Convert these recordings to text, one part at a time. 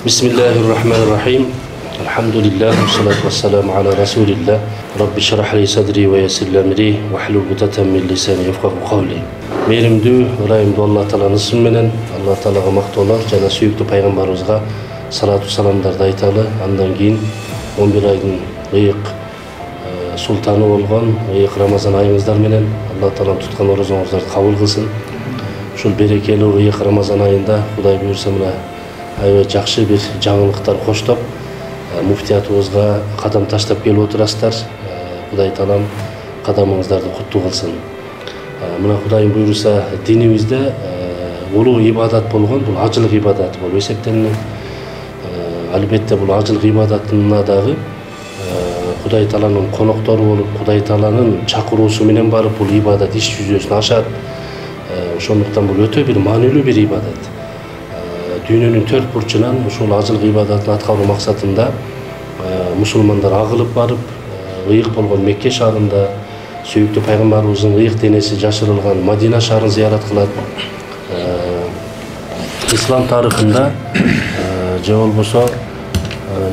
Bismillahirrahmanirrahim. Elhamdülillah ve salatu vesselamu ala Resulillah. Rabbi şrah li sadri ve yessir li emri ve hlul ukdeten min lisani yefqahu qawli. Merimdүү, ырайымдуу Allah Taalанын ысымы менен Allah Таалага мактоолор жана сүйүктүү пайгамбарыбызга салату саламдарды айталы. Андан кийин 11 айдын ыйык султаны болгон ыйык Рамазан айыңыздар менен Allah Таалам туткан орозоңуздарды кабыл кылсын. Ушул берекелүү ыйык Рамазан айында Кудай буйрса мына аябай жакшы бир жаңылыктар коштоп муфтиятыбызга кадам таштап келип отурасыздар. Кудай Таалам кадамыңыздарды куттуу кылсын. Мына Кудайдын буйруса динибизде улуу ибадат болгон бул ажылык ибадаты болуп эсептелинет. Албетте бул ажылык ибадатына дагы Кудай Тааланын коноктору болуп, Кудай Тааланын чакыруусу менен барып бул ибадат иш жүзөсүнө ашат. Ошондуктан бул өтө бир маанилүү бир ибадат. Дүйнөнүн төрт бурчунан ушул ажылык ибадатын аткаруу максатында мусулмандар агылып барып, ыйык болгон Мекке шаарында сүйүктүү пайгамбарыбыздын ыйык денеси жашырылган Мадина шаарын зыярат кылат. Ислам тарыхында же болбосо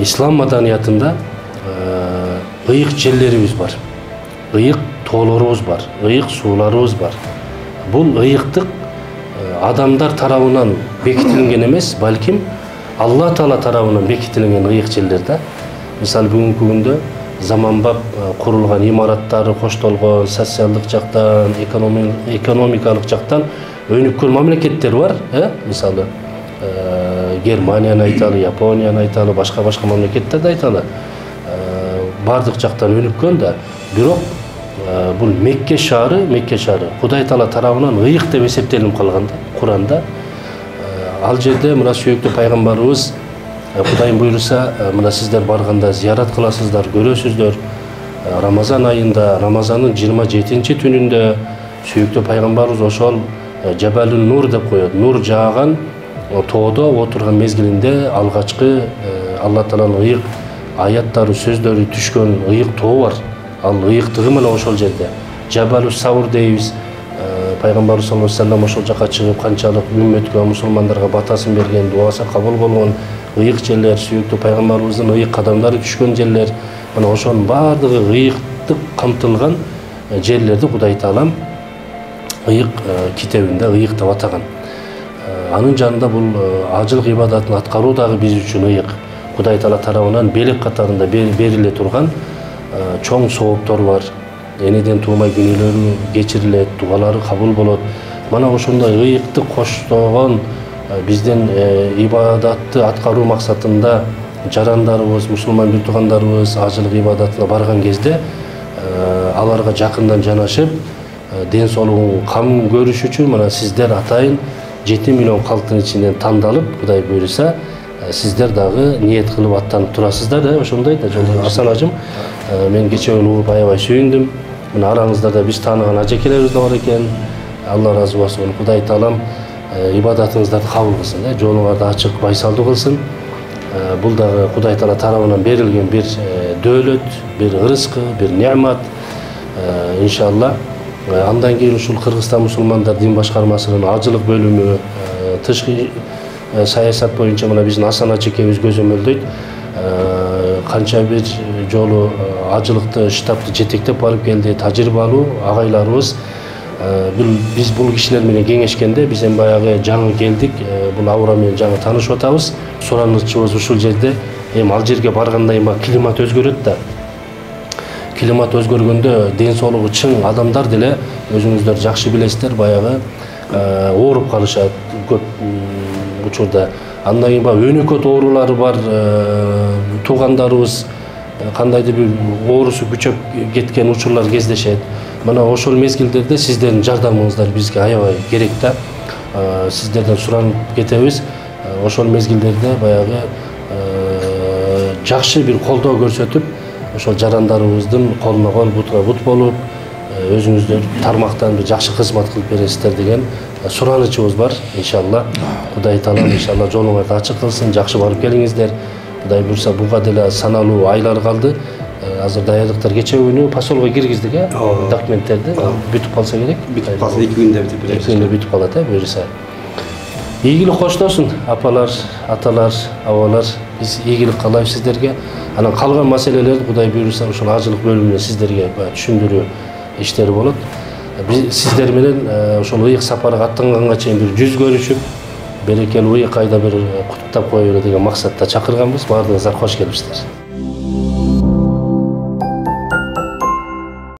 ислам маданиятында ыйык жерлерибиз бар. Ыйык тоолорубуз бар, ыйык сууларыбыз бар. Бул ыйыктык адамдар тарабынан бекитилген эмес, балким Алла Таала тарабынан бекитилген ыйык жерлер да. Мисалы бүгүнкү күндө заманбап курулган имараттары коштолгон, социалдык жактан, экономикалык жактан өнүккөн мамлекеттер бар, мисалы Германияны айталы, Японияны айталы, башка мамлекеттерди айталы. Бардык жактан өнүккөн да, бирок бул Мекке шаары Кудай Таала тарабынан ыйык деп эсептелип калган да, Куранда. Ал жерде мына сүйүктүү пайгамбарыбыз Кудайдын буйруса мына сиздер барганда зыярат кыласыздар, көрөсүздөр. Рамазан айында, Рамазандын 27-чи түнүндө сүйүктүү пайгамбарыбыз ошол Жабалун Нур деп коет. Нур жааган тоодо отурган мезгилинде алгачкы Алла Тааланын ыйык аяттары, сөздөрү түшкөн ыйык тоо бар. Ал ыйыктыгы менен ошол жерде. Жабалус Саур дейбиз. Пайгамбарыбыз саллаллаху алейхи вассалам ошол жака чыгып канчалык үммөткө, мусулмандарга батасын берген, дуасы кабыл болгон ыйык жерлер, сүйүктүү пайгамбарыбыздын ыйык кадамдары түшкөн жерлер. Мына ошонун баардыгы ыйыктык камтылган жерлерди Кудай Таалам ыйык китебинде ыйык деп атаган. Анын жанында бул ажылык ибадатын аткаруу дагы биз үчүн ыйык. Кудай Таала тарабынан белек катарында бериле турган чоң сооптор бар. Энеден туумай күнөөлөрү кечирилет, дуалары кабыл болот. Мана ошондой ыйыкты коштогон биздин ибадатты аткаруу максатында жарандарыбыз, мусулман бир туугандарыбыз ажылык ибадатына барган кезде аларга жакындан жанашып, ден соолугун кам көрүш үчүн мына сиздер атайын 7 миллион калктын ичинен тандалып, Кудай буйруса, сиздер дагы ниет кылып аттанып турасыздар да, ошондой да. Асан ажым, мен кечээ угуп аябай сүйүндүм. Мына араңыздарда биз тааныган ажекелерибиз да бар экен. Алла ыраазы болсун. Кудай Таалам ибадатыңыздарды кабыл кылсын, жолуңарды ачык, байсалдуу кылсын. Бул дагы Кудай Таала тарабынан берилген бир дөөлөт, бир ырыскы, бир неамат. Иншалла. Андан кийин ушул Кыргызстан мусулмандар дин башкармасынын ажылык бөлүмү, тышкы саясат боюнча мына биздин Асан ажекебиз көзөмөлдөйт. Канча бир жолу ажылыкты штабты жетектеп барып келди, тажрыйбалуу агайларыбыз. Биз бул кишилер менен кеңешкенде биз эми баягы жаңы келдик, бул аура менен жаңы таанышып атабыз. Суранычыбыз ушул жерде, эми ал жерге баргандан кийин климат өзгөрөт да. Климат өзгөргөндө ден соолугу чың адамдар деле өзүңүздөр жакшы билесиздер, баягы ооруп калышат көп учурда. Андан кийин өнөкөт оорулары бар, туугандарыбыз кандайдыр бир оорусу күчөп кеткен учурлар кездешет. Мына ошол мезгилдерде сиздердин жардамыңыздар бизге аябай керек да. Сиздерден суранып кетебиз. Ошол мезгилдерде баягы жакшы бир колдоо көрсөтүп, ошол жарандарыбыздын колуна кол, бутка бут болуп, өзүңүздөр тармактан бир жакшы кызмат кылып бересиздер деген суранычыбыз бар. Иншалла Кудай Таалам иншалла жолуңарды ачык кылсын, жакшы барып келиңиздер. Кудай буйруса буга деле саналуу айлар калды. Азыр даярдыктар кечээ күнү поселкко киргиздик, документтерди бүтүп калса керек. Бүтүп калса 2 күндө бүтүп беребиз. 2 күндө бүтүп калат, буйруса. Ийгилик коштосун апалар, аталар, абалар. Биз ийгилик каалайбыз сиздерге. Анан калган маселелерди Кудай буйруса ошол ажылык бөлүмүнөн сиздерге түшүндүрүү иштери болот. Биз сиздер менен ошол ыйык сапарга аттанганга чейин бир жүз көрүшүп, берекелүү ыйык айда бир куттуктап коелу деген максатта чакырганбыз. Баардыгыңыздар кош келипсиздер.